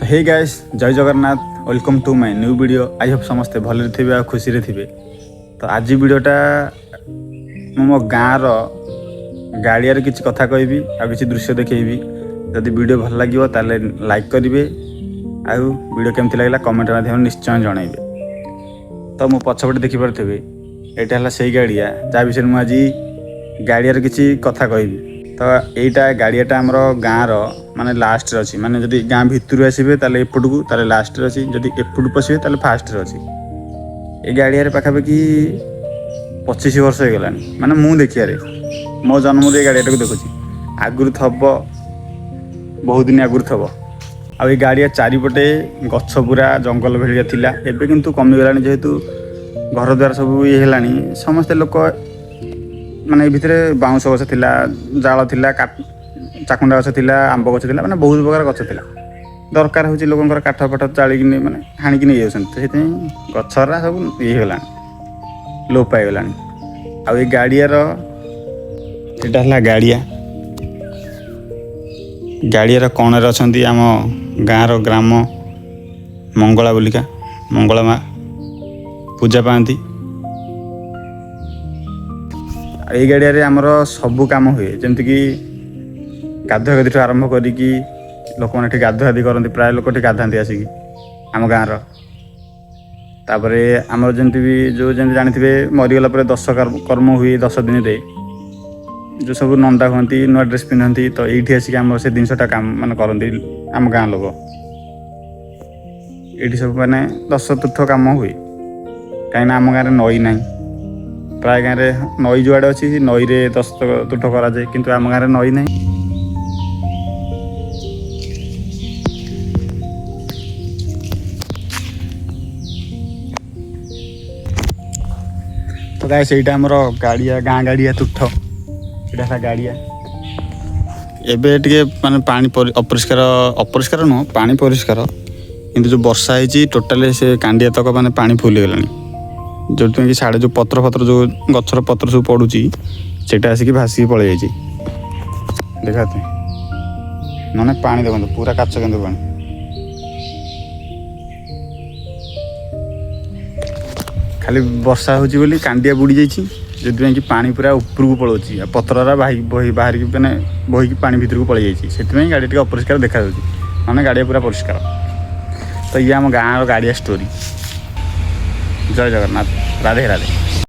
हे guys जय Jagannath welcome to my new video. I hope समस्ते भले थे आ खुशी रे थे। तो आज वीडियोटा मो गाँव गाड़ियार किसी कथा कहबी आ किसी दृश्य देखी। जदि वीडियो भल लगे ताले लाइक करेंगे आउ वीडियो केमती लगे कमेंट माध्यम निश्चय जनइबे। तो मो पछपटे देखिपे यहाँ है से गाड़िया जहाँ विषय मुझे आज गाड़ियार किसी कथा कहबी। तो यहीटा गाड़ियाटा आमर गाँव माने लास्ट अच्छी माने जदि गाँ भितर आसबे ताले एपटू ताले लास्ट अच्छी जदि एपटू पशिबे ताले फास्ट अच्छी। ये गाड़ियार पाखापाखि 25 वर्ष हो गलानी माने मु देखियारे मो जन्म ये गाड़ियाटा को देखुची आगुरी थब बहुत दिन आगुरी थब। आ गाड़िया चारिपटे गछ पूरा जंगल भेड़िया थिला एबे किंतु कमिगलानी जेहेतु घर द्वार सब ये हेलानी समस्ते लोक माने भितर बाउंश गछ थिला जाल थिला चाकुंडा गछ थिला आंब गछ थिला माने बहुत प्रकार गछ थिला दरकार होची लोकंकर काठ फाठ चाली माने हाणी नै जाउछन। तो सेते गछरा सब ये हेलानी लोप पाई गलानी। आ ये गाड़ियार एटा हला गाड़ियार कणर अछंती आम गाँव ग्राम मंगला बोलिका मंगला माँ पूजा पाती। ये गाड़िया आमर सबू कम हुए जमती कि गाधुआगाधी आरंभ करिकी लोक मैंने गाधुआधी करती प्राय लोक गाधाती आसिकी आम गाँव तापरे आमर जमती भी जो जमी जानी मरीगला 10 कर्म हुए 10 दिन रे जो सब नंदा हुंती नुआ ड्रेस पिंधती। तो ये आसिक आम से जिनसा काम मान करती आम गाँ लोक ये सब माने 10 तीर्थ कम हुए कहीं आम गाँव नई ना प्राय गाँव नई जुआड़े अच्छी नई रे 10 तीर्थ कराए किंतु आम गाँव नई ना। तो गाइस एटा हमर गाड़िया गाँ गाड़िया तीर्थ यहाँ गाड़िया एबे टिके माने पानी अपरिष्कार अपरिष्कार नुह पानी परिष्कार किंतु जो वर्षा है टोटाली से कांडिया तक माने पानी फुल गलानी जो कि साढ़े जो पत्र फत्र जो गछर पत्र सब पड़ुची सेटा आसिक भासिक पड़े जाइए देखाते नने पानी देखो पूरा काच के पानी खाली वर्षा होची बोली कांडिया बुड़ी जाइए जो कि पानी पूरा ऊपर को पलाऊँ पत्ररा बाहर की मैंने बही पानी भीतर को पलि जाइए गाड़ी टे अपरिष्कार देखा मैंने गाड़िया पूरा परिष्कार। तो ये आम गाँव गाड़िया स्टोरी। जय जगन्नाथ राधे राधे।